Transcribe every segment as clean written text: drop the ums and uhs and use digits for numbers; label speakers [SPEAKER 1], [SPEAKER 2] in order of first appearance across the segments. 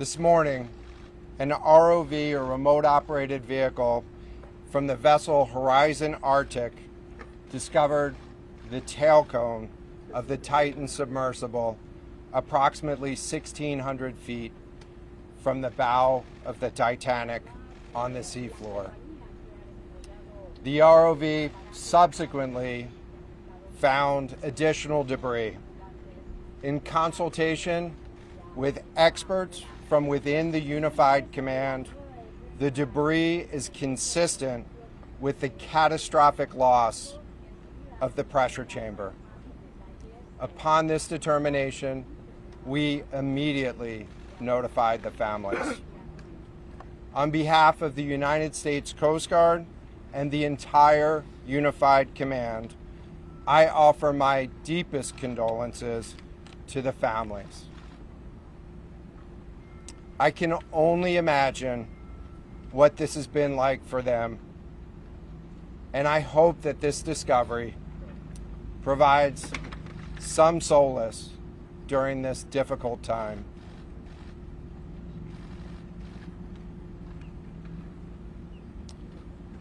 [SPEAKER 1] This morning, an ROV, or remote operated vehicle, from the vessel Horizon Arctic discovered the tail cone of the Titan submersible approximately 1,600 feet from the bow of the Titanic on the seafloor. The ROV subsequently found additional debris. In consultation with experts from within the Unified Command, the debris is consistent with the catastrophic loss of the pressure chamber. Upon this determination, we immediately notified the families. On behalf of the United States Coast Guard and the entire Unified Command, I offer my deepest condolences to the families. I can only imagine what this has been like for them, and I hope that this discovery provides some solace during this difficult time.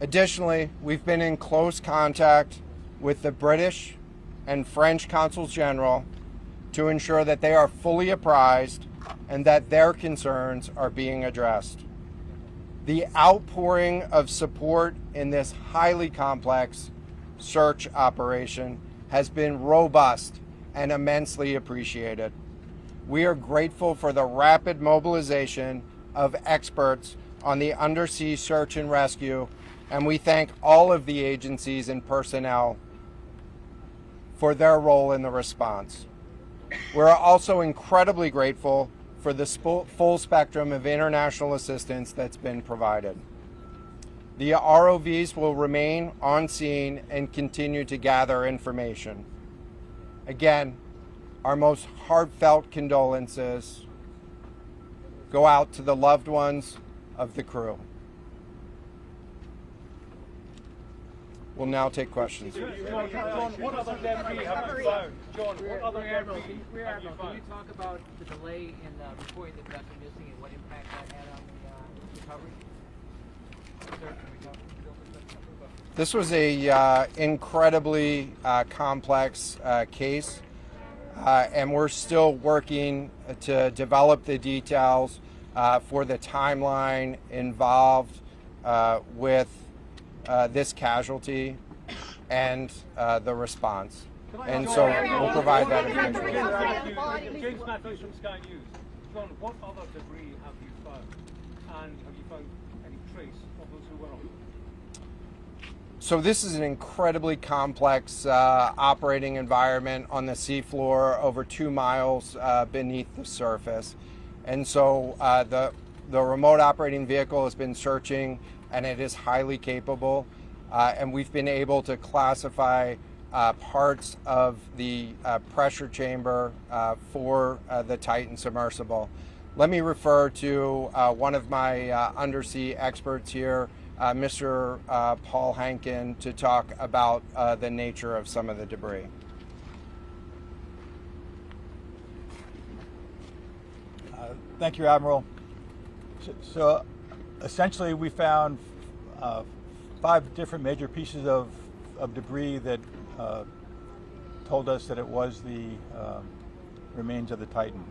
[SPEAKER 1] Additionally, we've been in close contact with the British and French consuls general to ensure that they are fully apprised and that their concerns are being addressed. The outpouring of support in this highly complex search operation has been robust and immensely appreciated. We are grateful for the rapid mobilization of experts on the undersea search and rescue, and we thank all of the agencies and personnel for their role in the response. We're also incredibly grateful for the full spectrum of international assistance that's been provided. The ROVs will remain on scene and continue to gather information. Again, our most heartfelt condolences go out to the loved ones of the crew. We'll now take questions.
[SPEAKER 2] John, what other debris have you found? John, what other debris have you found?
[SPEAKER 3] Can you talk about the delay in reporting the vessel missing and what impact that had on the recovery?
[SPEAKER 1] This was a incredibly complex case, and we're still working to develop the details for the timeline involved with this casualty and the response. And so we'll provide that information.
[SPEAKER 2] James Matthews from Sky News. John, what other debris have you found? And have you found any trace of those who were on?
[SPEAKER 1] So this is an incredibly complex operating environment on the seafloor, over 2 miles beneath the surface. And so the remote operating vehicle has been searching, and it is highly capable. And we've been able to classify parts of the pressure chamber for the Titan submersible. Let me refer to one of my undersea experts here, Mr. Paul Hankin, to talk about the nature of some of the debris.
[SPEAKER 4] Thank you, Admiral. So essentially, we found 5 different major pieces of debris that told us that it was the remains of the Titan.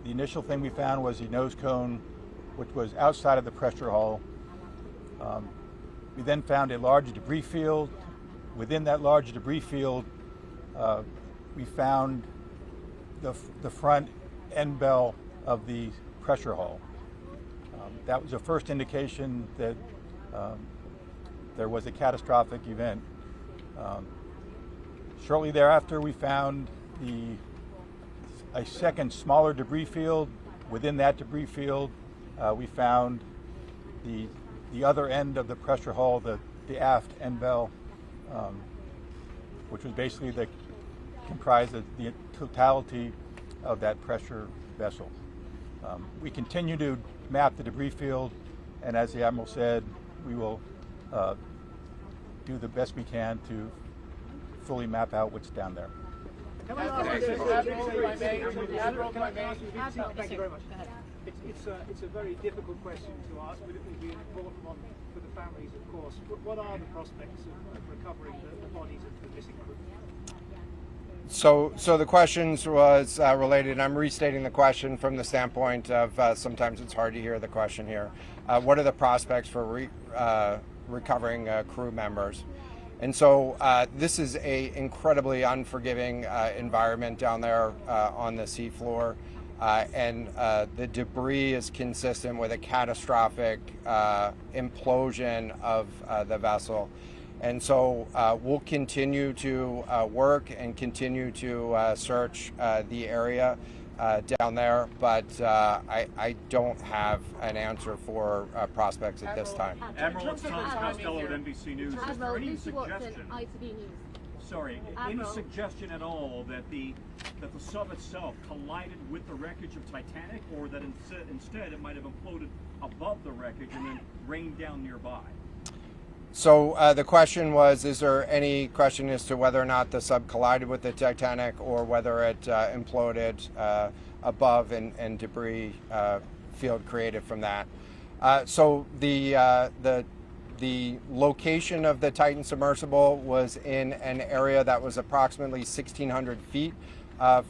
[SPEAKER 4] The initial thing we found was the nose cone, which was outside of the pressure hull. We then found a large debris field. Within that large debris field, we found the front end bell of the pressure hull. That was the first indication that there was a catastrophic event. Shortly thereafter, we found a second smaller debris field. Within that debris field, we found the other end of the pressure hull, the aft end bell, which was basically comprised of the totality of that pressure vessel. We continue to map the debris field, and as the Admiral said, we will do the best we can to fully map out what's down there.
[SPEAKER 2] Admiral, if I may.
[SPEAKER 3] Thank you very much.
[SPEAKER 2] It's a very difficult question to ask, but it will be an important one for the families, of course. What are the prospects of recovering the bodies of the missing crew?
[SPEAKER 1] So the questions was related. I'm restating the question from the standpoint of sometimes it's hard to hear the question here. What are the prospects for recovering crew members? And so this is a incredibly unforgiving environment down there on the seafloor. And the debris is consistent with a catastrophic implosion of the vessel. And so we'll continue to work and continue to search the area down there, but I don't have an answer for prospects at this time.
[SPEAKER 5] Admiral, it's Thomas Costello at NBC News. Is there any suggestion? Sorry, any suggestion at all that the sub itself collided with the wreckage of Titanic, or that instead it might have imploded above the wreckage and then rained down nearby?
[SPEAKER 1] So the question was, is there any question as to whether or not the sub collided with the Titanic or whether it imploded above and debris field created from that? So the location of the Titan submersible was in an area that was approximately 1,600 feet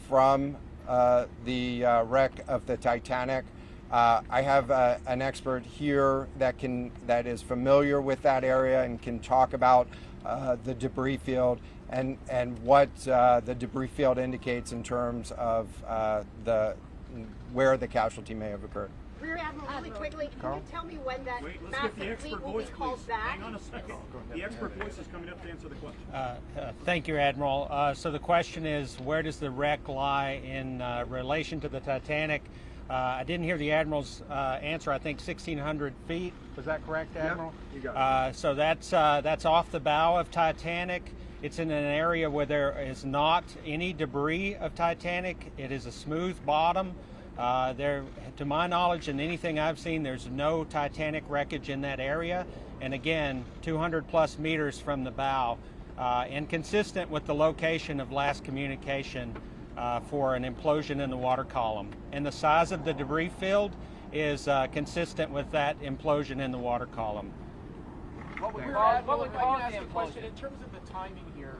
[SPEAKER 1] from the wreck of the Titanic. I have an expert here that is familiar with that area and can talk about the debris field and what the debris field indicates in terms of where the casualty may have occurred.
[SPEAKER 6] Rear Admiral, really quickly, can you tell me when that
[SPEAKER 5] Wait, let's get the
[SPEAKER 6] massive fleet
[SPEAKER 5] expert
[SPEAKER 6] will be
[SPEAKER 5] voice,
[SPEAKER 6] called
[SPEAKER 5] please.
[SPEAKER 6] back?
[SPEAKER 5] Hang on a second. The expert voice is coming up to answer the question.
[SPEAKER 7] Thank you, Admiral. So the question is, where does the wreck lie in relation to the Titanic? I didn't hear the Admiral's answer. I think 1,600 feet. Was that correct, Admiral?
[SPEAKER 1] You got it.
[SPEAKER 7] So that's off the bow of Titanic. It's in an area where there is not any debris of Titanic. It is a smooth bottom. There, to my knowledge and anything I've seen, there's no Titanic wreckage in that area. And again, 200 plus meters from the bow, and consistent with the location of last communication for an implosion in the water column. And the size of the debris field is consistent with that implosion in the water column.
[SPEAKER 3] What would
[SPEAKER 8] What
[SPEAKER 3] cause
[SPEAKER 8] would
[SPEAKER 3] the
[SPEAKER 8] ask a question
[SPEAKER 3] implosion?
[SPEAKER 8] in terms of the timing here?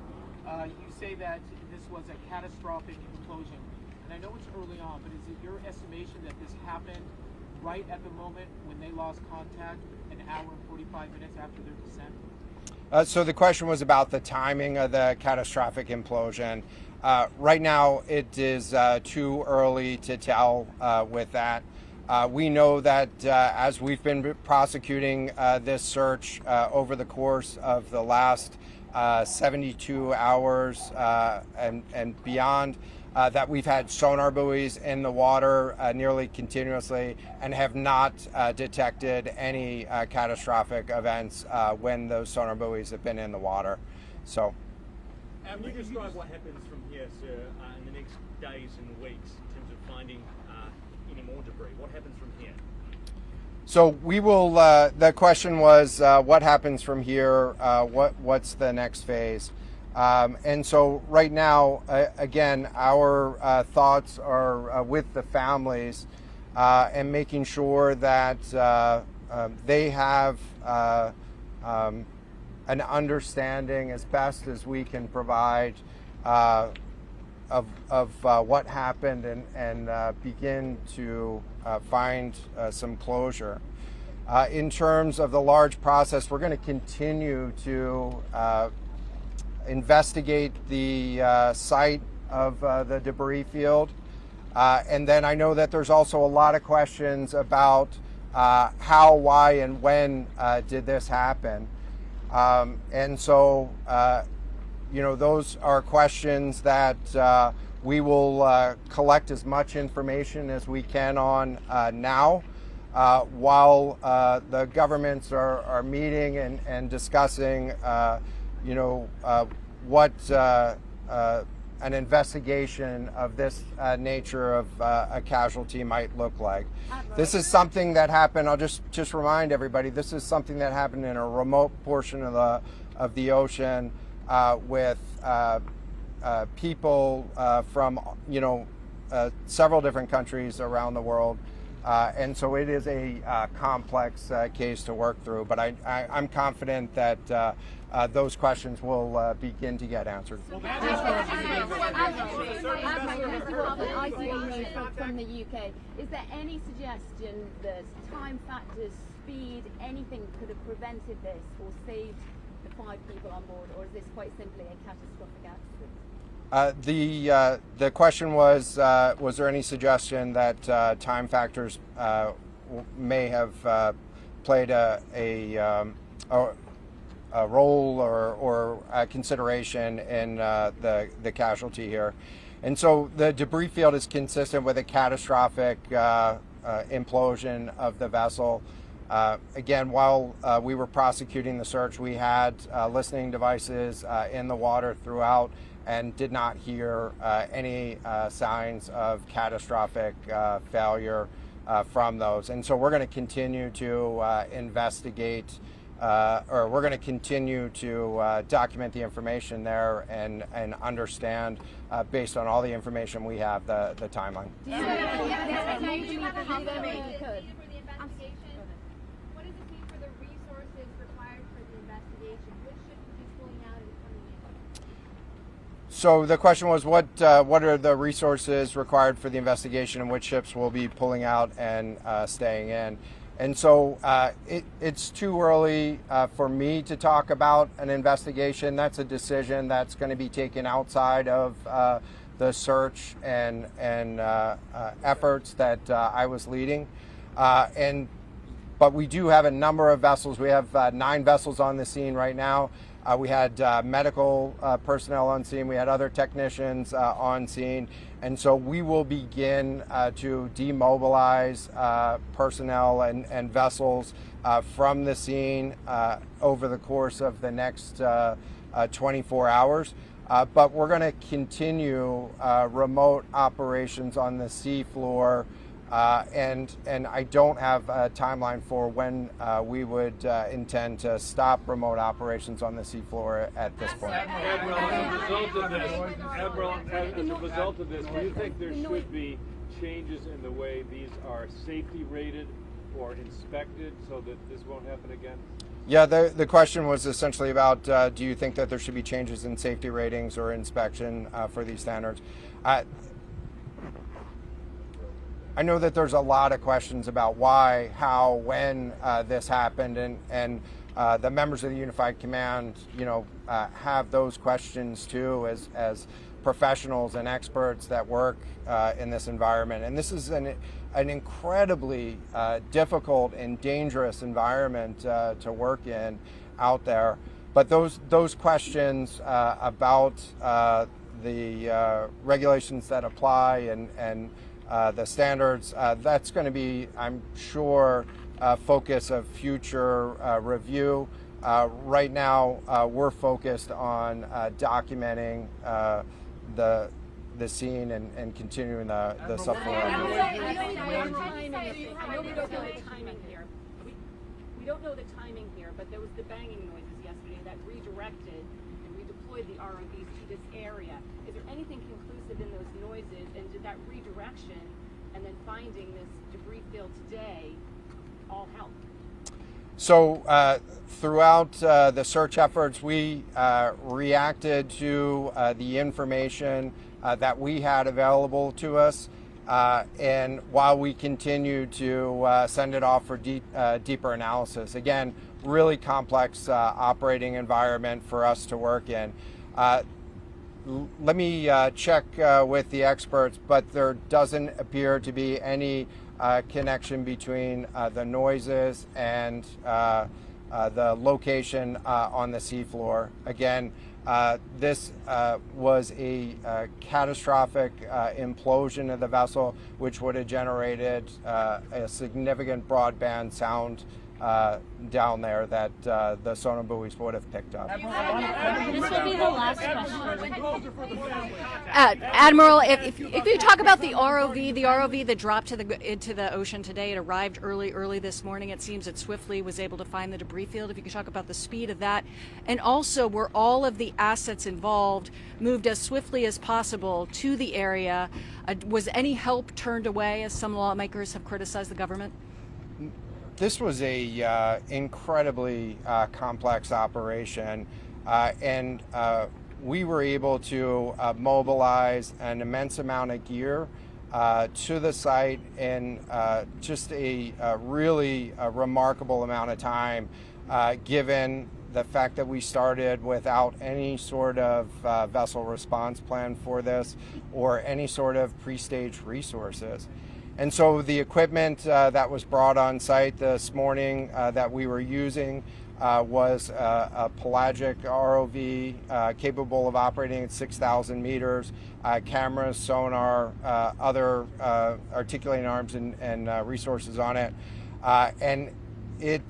[SPEAKER 8] You say that this was a catastrophic implosion, and I know it's early on, but is it your estimation that this happened right at the moment when they lost contact, an hour and 45 minutes after their descent?
[SPEAKER 1] So the question was about the timing of the catastrophic implosion. Right now, it is too early to tell with that. We know that as we've been prosecuting this search over the course of the last 72 hours and beyond, that we've had sonar buoys in the water nearly continuously and have not detected any catastrophic events when those sonar buoys have been in the water. So.
[SPEAKER 9] Can you describe what happens from here, sir, in the next days and weeks in terms of finding any more debris? What happens from here?
[SPEAKER 1] So we will. The question was, what happens from here? What's the next phase? And so right now, again, our thoughts are with the families and making sure that they have an understanding as best as we can provide of what happened and begin to find some closure. In terms of the large process, we're going to continue to investigate the site of the debris field. And then I know that there's also a lot of questions about how, why, and when did this happen. And so, those are questions that we will collect as much information as we can on now, while the governments are meeting and discussing, what an investigation of this nature of a casualty might look like. This is something that happened. I'll just remind everybody. This is something that happened in a remote portion of the ocean with people from several different countries around the world And so it is a complex case to work through, but I'm confident that those questions will begin to get answered.
[SPEAKER 10] From the UK, is there any suggestion that time factors, speed, anything could have prevented this or saved the 5 people on board, or is this quite simply a catastrophic accident?
[SPEAKER 1] The question was there any suggestion that time factors may have played a role or a consideration in the casualty here? And so the debris field is consistent with a catastrophic implosion of the vessel. Again, while we were prosecuting the search, we had listening devices in the water throughout and did not hear any signs of catastrophic failure from those. And so we're going to continue to investigate, or we're going to continue to document the information there and understand, based on all the information we have, the timeline.
[SPEAKER 11] What does this mean for the resources required for the investigation? Which should be pulling out in coming in?
[SPEAKER 1] So the question was, what are the resources required for the investigation, and which ships will be pulling out and staying in? And so it's too early for me to talk about an investigation. That's a decision that's going to be taken outside of the search and efforts that I was leading. But we do have a number of vessels. We have 9 vessels on the scene right now. We had medical personnel on scene. We had other technicians on scene. And so we will begin to demobilize personnel and vessels from the scene over the course of the next 24 hours. But we're going to continue remote operations on the sea floor. And I don't have a timeline for when we would intend to stop remote operations on the seafloor at this point.
[SPEAKER 12] Admiral, as a result of this, do you think there should be changes in the way these are safety rated or inspected so that this won't happen again?
[SPEAKER 1] Yeah, the question was essentially about do you think that there should be changes in safety ratings or inspection for these standards? I know that there's a lot of questions about why, how, when this happened, and the members of the Unified Command, have those questions too, as professionals and experts that work in this environment. And this is an incredibly difficult and dangerous environment to work in out there. But those questions about the regulations that apply and the standards, that's going to be, I'm sure, focus of future review. Right now, we're focused on documenting the scene and continuing the subfloor.
[SPEAKER 13] I know we don't know the timing here. We don't know the timing here, but there was the banging noises yesterday that redirected and redeployed the ROVs to this area. Is there anything conclusive in those noises, and did that redirection and then finding this debris field today all help?
[SPEAKER 1] So throughout the search efforts, we reacted to the information that we had available to us, and while we continued to send it off for deeper analysis. Again, really complex operating environment for us to work in. Let me check with the experts, but there doesn't appear to be any connection between the noises and the location on the seafloor. Again, this was a catastrophic implosion of the vessel, which would have generated a significant broadband sound down there that the sonar buoys would have picked up.
[SPEAKER 14] This will be the last question.
[SPEAKER 15] Admiral, if you talk about the ROV that dropped into the ocean today, it arrived early this morning. It seems it swiftly was able to find the debris field. If you could talk about the speed of that, and also were all of the assets involved moved as swiftly as possible to the area? Was any help turned away, as some lawmakers have criticized the government?
[SPEAKER 1] This was a incredibly complex operation, and we were able to mobilize an immense amount of gear to the site in just a really remarkable amount of time, given the fact that we started without any sort of vessel response plan for this or any sort of pre-staged resources. And so the equipment that was brought on site this morning that we were using was a pelagic ROV capable of operating at 6,000 meters, cameras, sonar, other articulating arms and resources on it. And it,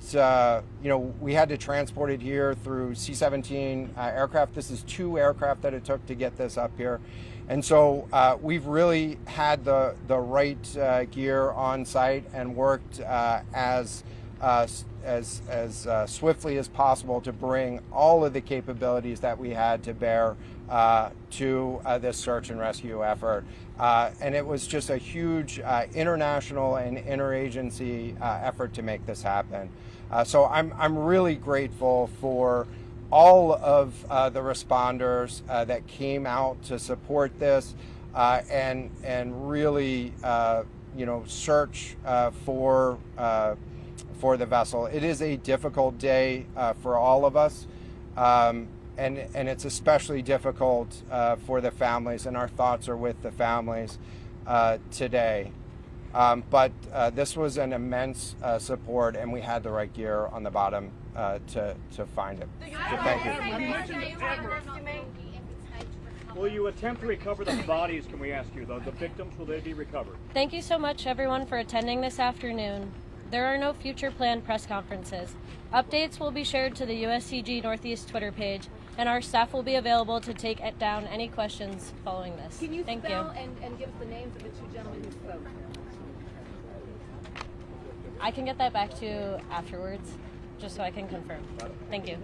[SPEAKER 1] we had to transport it here through C-17 aircraft. This is 2 aircraft that it took to get this up here. And so we've really had the right gear on site and worked as swiftly as possible to bring all of the capabilities that we had to bear to this search and rescue effort. And it was just a huge international and interagency effort to make this happen. So I'm really grateful for all of the responders that came out to support this and really search for the vessel. It is a difficult day for all of us, and it's especially difficult for the families, and our thoughts are with the families today. But this was an immense support, and we had the right gear on the bottom to find it. So thank you.
[SPEAKER 5] Will you attempt to recover the bodies, can we ask you? The victims, will they be recovered?
[SPEAKER 14] Thank you so much, everyone, for attending this afternoon. There are no future planned press conferences. Updates will be shared to the USCG Northeast Twitter page, and our staff will be available to take down any questions following this.
[SPEAKER 10] Can you
[SPEAKER 14] Thank
[SPEAKER 10] spell
[SPEAKER 14] you.
[SPEAKER 10] and give us the names of the 2 gentlemen who spoke?
[SPEAKER 14] I can get that back to you afterwards, just so I can confirm. Thank you.